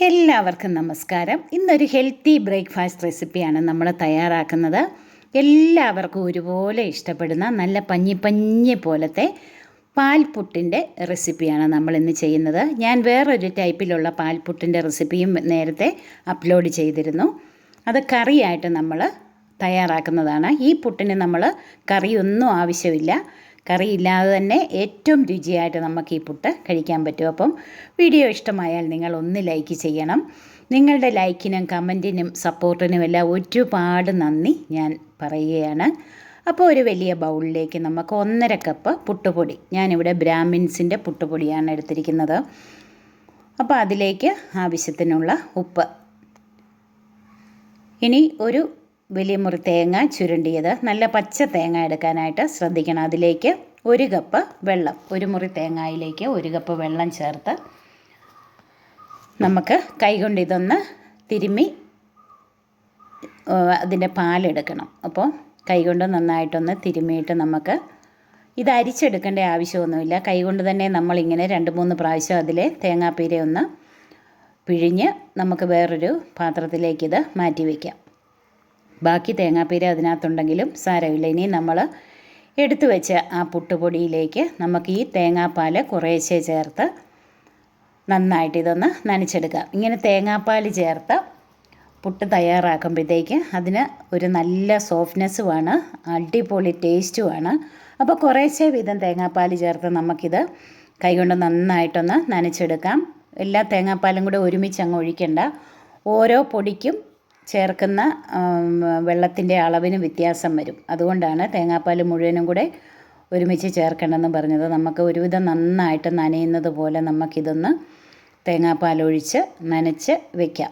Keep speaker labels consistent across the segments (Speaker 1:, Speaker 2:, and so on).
Speaker 1: എല്ലാവർക്കും നമസ്കാരം. ഇന്നൊരു ഹെൽത്തി ബ്രേക്ക്ഫാസ്റ്റ് റെസിപ്പിയാണ് നമ്മൾ തയ്യാറാക്കുന്നത്. എല്ലാവർക്കും ഒരുപോലെ ഇഷ്ടപ്പെടുന്ന നല്ല പഞ്ഞി പോലത്തെ പാൽപുട്ടിൻ്റെ റെസിപ്പിയാണ് നമ്മളിന്ന് ചെയ്യുന്നത്. ഞാൻ വേറൊരു ടൈപ്പിലുള്ള പാൽപുട്ടിൻ്റെ റെസിപ്പിയും നേരത്തെ അപ്ലോഡ് ചെയ്തിരുന്നു. അത് കറിയായിട്ട് നമ്മൾ തയ്യാറാക്കുന്നതാണ്. ഈ പുട്ടിന് നമ്മൾ കറിയൊന്നും ആവശ്യമില്ല. കറിയില്ലാതെ തന്നെ ഏറ്റവും രുചിയായിട്ട് നമുക്ക് ഈ പുട്ട് കഴിക്കാൻ പറ്റും. അപ്പം വീഡിയോ ഇഷ്ടമായാൽ നിങ്ങൾ ഒന്ന് ലൈക്ക് ചെയ്യണം. നിങ്ങളുടെ ലൈക്കിനും കമൻറ്റിനും സപ്പോർട്ടിനും എല്ലാം ഒരുപാട് നന്ദി ഞാൻ പറയുകയാണ്. അപ്പോൾ ഒരു വലിയ ബൗളിലേക്ക് നമുക്ക് 1.5 കപ്പ് പുട്ടുപൊടി, ഞാനിവിടെ ബ്രാഹ്മിൻസിൻ്റെ പുട്ടുപൊടിയാണ് എടുത്തിരിക്കുന്നത്. അപ്പോൾ അതിലേക്ക് ആവശ്യത്തിനുള്ള ഉപ്പ്, ഇനി ഒരു വലിയ മുറി തേങ്ങ ചുരുണ്ടിയത്, നല്ല പച്ച തേങ്ങ എടുക്കാനായിട്ട് ശ്രദ്ധിക്കണം. അതിലേക്ക് 1 കപ്പ് വെള്ളം, ഒരു മുറി തേങ്ങയിലേക്ക് 1 കപ്പ് വെള്ളം ചേർത്ത് നമുക്ക് കൈകൊണ്ട് ഇതൊന്ന് തിരുമ്മി അതിൻ്റെ പാലെടുക്കണം. അപ്പോൾ കൈകൊണ്ട് നന്നായിട്ടൊന്ന് തിരുമ്മിയിട്ട് നമുക്ക് ഇത് അരിച്ചെടുക്കേണ്ട ആവശ്യമൊന്നുമില്ല. കൈകൊണ്ട് തന്നെ നമ്മളിങ്ങനെ 2-3 പ്രാവശ്യം അതിലെ തേങ്ങാപ്പീര ഒന്ന് പിഴിഞ്ഞ് നമുക്ക് വേറൊരു പാത്രത്തിലേക്ക് ഇത് മാറ്റി വയ്ക്കാം. ബാക്കി തേങ്ങാപ്പീര അതിനകത്തുണ്ടെങ്കിലും സാരമില്ല. ഇനി നമ്മൾ എടുത്തു വെച്ച ആ പുട്ടുപൊടിയിലേക്ക് നമുക്ക് ഈ തേങ്ങാപ്പാൽ കുറേശ്ശെ ചേർത്ത് നന്നായിട്ട് ഇതൊന്ന് നനച്ചെടുക്കാം. ഇങ്ങനെ തേങ്ങാപ്പാൽ ചേർത്ത് പുട്ട് തയ്യാറാക്കുമ്പോഴത്തേക്ക് അതിന് ഒരു നല്ല സോഫ്റ്റ്നെസ്സുമാണ്, അടിപൊളി ടേസ്റ്റുമാണ്. അപ്പോൾ കുറേശ്ശെ വീതം തേങ്ങാപ്പാൽ ചേർത്ത് നമുക്കിത് കൈകൊണ്ട് നന്നായിട്ടൊന്ന് നനച്ചെടുക്കാം. എല്ലാ തേങ്ങാപ്പാലും കൂടെ ഒരുമിച്ച് അങ്ങ് ഒഴിക്കണ്ട. ഓരോ പൊടിക്കും ചേർക്കുന്ന വെള്ളത്തിൻ്റെ അളവിന് വ്യത്യാസം വരും. അതുകൊണ്ടാണ് തേങ്ങാപ്പാൽ മുഴുവനും കൂടെ ഒരുമിച്ച് ചേർക്കണമെന്ന് പറഞ്ഞത്. നമുക്ക് ഒരുവിധം നന്നായിട്ട് നനയുന്നത് പോലെ നമുക്കിതൊന്ന് തേങ്ങാപ്പാലൊഴിച്ച് നനച്ച് വയ്ക്കാം.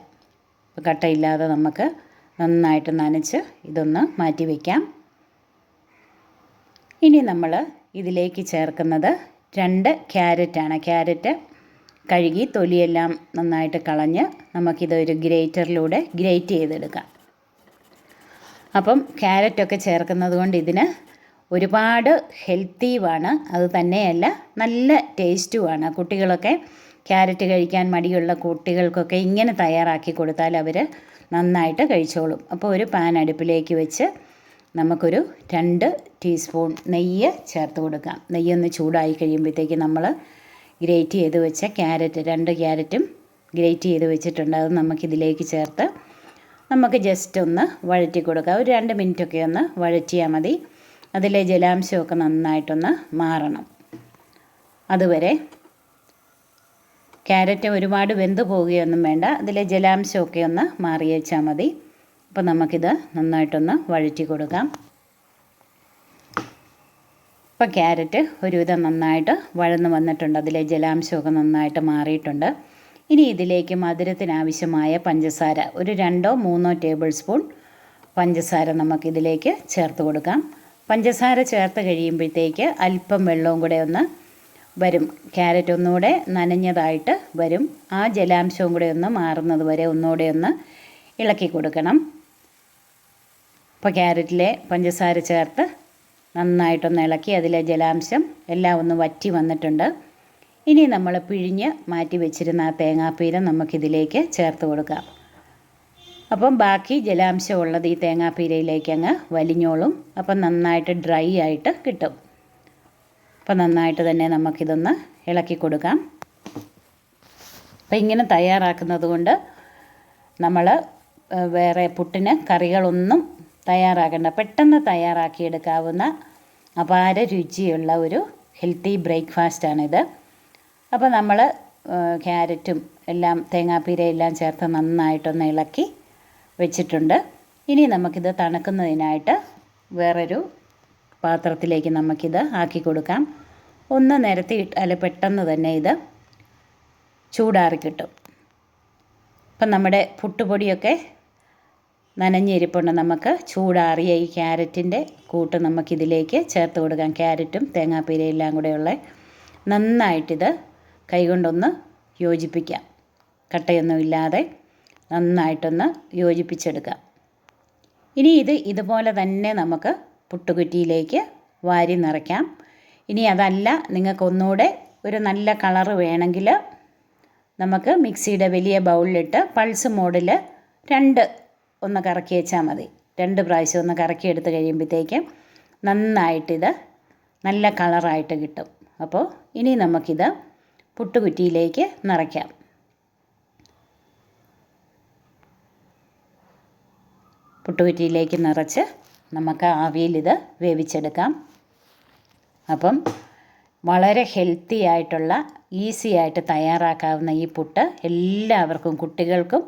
Speaker 1: കട്ടയില്ലാതെ നമുക്ക് നന്നായിട്ട് നനച്ച് ഇതൊന്ന് മാറ്റി വയ്ക്കാം. ഇനി നമ്മൾ ഇതിലേക്ക് ചേർക്കുന്നത് 2 ക്യാരറ്റാണ്. ക്യാരറ്റ് കഴുകി തൊലിയെല്ലാം നന്നായിട്ട് കളഞ്ഞ് നമുക്കിതൊരു ഗ്രേറ്ററിലൂടെ ഗ്രേറ്റ് ചെയ്തെടുക്കാം. അപ്പം ക്യാരറ്റൊക്കെ ചേർക്കുന്നത് കൊണ്ട് ഇതിന് ഒരുപാട് ഹെൽത്തിയുമാണ്. അത് തന്നെയല്ല നല്ല ടേസ്റ്റുമാണ്. കുട്ടികളൊക്കെ ക്യാരറ്റ് കഴിക്കാൻ മടിയുള്ള കുട്ടികൾക്കൊക്കെ ഇങ്ങനെ തയ്യാറാക്കി കൊടുത്താൽ അവർ നന്നായിട്ട് കഴിച്ചോളും. അപ്പോൾ ഒരു പാൻ അടുപ്പിലേക്ക് വെച്ച് നമുക്കൊരു 2 ടീസ്പൂൺ നെയ്യ് ചേർത്ത് കൊടുക്കാം. നെയ്യൊന്ന് ചൂടായി കഴിയുമ്പോഴത്തേക്ക് നമ്മൾ ഗ്രേറ്റ് ചെയ്ത് വെച്ച ക്യാരറ്റ്, 2 ക്യാരറ്റും ഗ്രേറ്റ് ചെയ്ത് വെച്ചിട്ടുണ്ട്. അത് നമുക്കിതിലേക്ക് ചേർത്ത് നമുക്ക് ജസ്റ്റ് ഒന്ന് വഴറ്റി കൊടുക്കാം. ഒരു 2 മിനിറ്റൊക്കെ ഒന്ന് വഴറ്റിയാൽ മതി. അതിലെ ജലാംശമൊക്കെ നന്നായിട്ടൊന്ന് മാറണം. അതുവരെ ക്യാരറ്റ് ഒരുപാട് വെന്ത് പോവുകയൊന്നും വേണ്ട. അതിലെ ജലാംശമൊക്കെ ഒന്ന് മാറി വെച്ചാൽ മതി. അപ്പോൾ നമുക്കിത് നന്നായിട്ടൊന്ന് വഴറ്റി കൊടുക്കാം. ഇപ്പോൾ ക്യാരറ്റ് ഒരുവിധം നന്നായിട്ട് വഴന്ന് വന്നിട്ടുണ്ട്. അതിലെ ജലാംശമൊക്കെ നന്നായിട്ട് മാറിയിട്ടുണ്ട്. ഇനി ഇതിലേക്ക് മധുരത്തിനാവശ്യമായ പഞ്ചസാര, ഒരു 2-3 ടേബിൾ സ്പൂൺ പഞ്ചസാര നമുക്കിതിലേക്ക് ചേർത്ത് കൊടുക്കാം. പഞ്ചസാര ചേർത്ത് കഴിയുമ്പോഴത്തേക്ക് അല്പം വെള്ളവും കൂടെ ഒന്ന് വരും. ക്യാരറ്റ് ഒന്നുകൂടെ നനഞ്ഞതായിട്ട് വരും. ആ ജലാംശവും കൂടെ ഒന്ന് മാറുന്നത് വരെ ഒന്നുകൂടെ ഒന്ന് ഇളക്കി കൊടുക്കണം. ഇപ്പോൾ ക്യാരറ്റിലെ പഞ്ചസാര ചേർത്ത് നന്നായിട്ടൊന്ന് ഇളക്കി അതിലെ ജലാംശം എല്ലാം ഒന്ന് വറ്റി വന്നിട്ടുണ്ട്. ഇനി നമ്മൾ പിഴിഞ്ഞ് മാറ്റി വെച്ചിരുന്ന ആ തേങ്ങാപ്പീര നമുക്കിതിലേക്ക് ചേർത്ത് കൊടുക്കാം. അപ്പം ബാക്കി ജലാംശമുള്ളത് ഈ തേങ്ങാപ്പീരയിലേക്ക് അങ്ങ് വലിഞ്ഞോളും. അപ്പം നന്നായിട്ട് ഡ്രൈ ആയിട്ട് കിട്ടും. അപ്പം നന്നായിട്ട് തന്നെ നമുക്കിതൊന്ന് ഇളക്കി കൊടുക്കാം. അപ്പം ഇങ്ങനെ തയ്യാറാക്കുന്നത് കൊണ്ട് നമ്മൾ വേറെ പുട്ടിന് കറികളൊന്നും തയ്യാറാക്കേണ്ട, പെട്ടെന്ന് തയ്യാറാക്കിയെടുക്കാവുന്ന അപാര രുചിയുള്ള ഒരു ഹെൽത്തി ബ്രേക്ക്ഫാസ്റ്റാണിത്. അപ്പോൾ നമ്മൾ ക്യാരറ്റും എല്ലാം തേങ്ങാപ്പീരയെല്ലാം ചേർത്ത് നന്നായിട്ടൊന്ന് ഇളക്കി വെച്ചിട്ടുണ്ട്. ഇനി നമുക്കിത് തണുക്കുന്നതിനായിട്ട് വേറൊരു പാത്രത്തിലേക്ക് നമുക്കിത് ആക്കി കൊടുക്കാം. ഒന്ന് നിരത്തി ഇട്ടാൽ പെട്ടെന്ന് തന്നെ ഇത് ചൂടാറി കിട്ടും. അപ്പം നമ്മുടെ പുട്ടുപൊടിയൊക്കെ നനഞ്ഞിരിപ്പുണ്ട്. നമുക്ക് ചൂടാറിയ ഈ ക്യാരറ്റിൻ്റെ കൂട്ട് നമുക്കിതിലേക്ക് ചേർത്ത് കൊടുക്കാം. ക്യാരറ്റും തേങ്ങാപ്പീരയെല്ലാം കൂടെയുള്ള നന്നായിട്ടിത് കൈകൊണ്ടൊന്ന് യോജിപ്പിക്കാം. കട്ടയൊന്നുമില്ലാതെ നന്നായിട്ടൊന്ന് യോജിപ്പിച്ചെടുക്കാം. ഇനി ഇതുപോലെ തന്നെ നമുക്ക് പുട്ടുകുറ്റിയിലേക്ക് വാരി നിറയ്ക്കാം. ഇനി അതല്ല, നിങ്ങൾക്കൊന്നുകൂടെ ഒരു നല്ല കളറ് വേണമെങ്കിൽ നമുക്ക് മിക്സിയുടെ വലിയ ബൗളിലിട്ട് പൾസ് മോഡിൽ ഒന്ന് കറക്കി വെച്ചാൽ മതി. 2 പ്രാവശ്യം ഒന്ന് കറക്കി എടുത്ത് കഴിയുമ്പോഴത്തേക്കും നന്നായിട്ടിത് നല്ല കളറായിട്ട് കിട്ടും. അപ്പോൾ ഇനി നമുക്കിത് പുട്ടുകുറ്റിയിലേക്ക് നിറയ്ക്കാം. പുട്ടുകുറ്റിയിലേക്ക് നിറച്ച് നമുക്ക് ആവിയിലിത് വേവിച്ചെടുക്കാം. അപ്പം വളരെ ഹെൽത്തി ആയിട്ടുള്ള ഈസി ആയിട്ട് തയ്യാറാക്കാവുന്ന ഈ പുട്ട് എല്ലാവർക്കും, കുട്ടികൾക്കും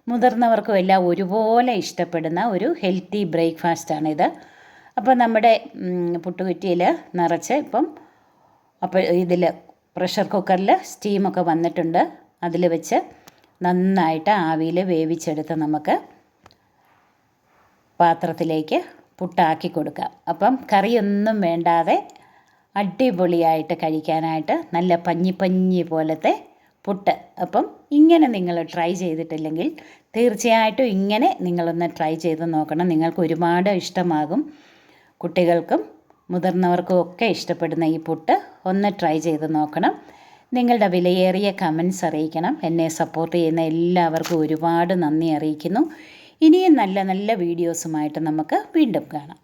Speaker 1: മുതിർന്നവർക്കും എല്ലാം ഒരുപോലെ ഇഷ്ടപ്പെടുന്ന ഒരു ഹെൽത്തി ബ്രേക്ക്ഫാസ്റ്റാണിത്. അപ്പോൾ നമ്മുടെ പുട്ടുകുറ്റിയിൽ നിറച്ച് അപ്പോൾ ഇതിൽ പ്രഷർ കുക്കറിൽ സ്റ്റീമൊക്കെ വന്നിട്ടുണ്ട്. അതിൽ വെച്ച് നന്നായിട്ട് ആവിയിൽ വേവിച്ചെടുത്ത് നമുക്ക് പാത്രത്തിലേക്ക് പുട്ടാക്കി കൊടുക്കാം. അപ്പം കറിയൊന്നും വേണ്ടാതെ അടിപൊളിയായിട്ട് കഴിക്കാനായിട്ട് നല്ല പഞ്ഞി പോലത്തെ പുട്ട്. അപ്പം ഇങ്ങനെ നിങ്ങൾ ട്രൈ ചെയ്തിട്ടില്ലെങ്കിൽ തീർച്ചയായിട്ടും ഇങ്ങനെ നിങ്ങളൊന്ന് ട്രൈ ചെയ്ത് നോക്കണം. നിങ്ങൾക്ക് ഒരുപാട് ഇഷ്ടമാകും. കുട്ടികൾക്കും മുതിർന്നവർക്കും ഒക്കെ ഇഷ്ടപ്പെടുന്ന ഈ പുട്ട് ഒന്ന് ട്രൈ ചെയ്ത് നോക്കണം. നിങ്ങളുടെ വിലയേറിയ കമൻസ് അറിയിക്കണം. എന്നെ സപ്പോർട്ട് ചെയ്യുന്ന എല്ലാവർക്കും ഒരുപാട് നന്ദി അറിയിക്കുന്നു. ഇനിയും നല്ല നല്ല വീഡിയോസുമായിട്ട് നമുക്ക് വീണ്ടും കാണാം.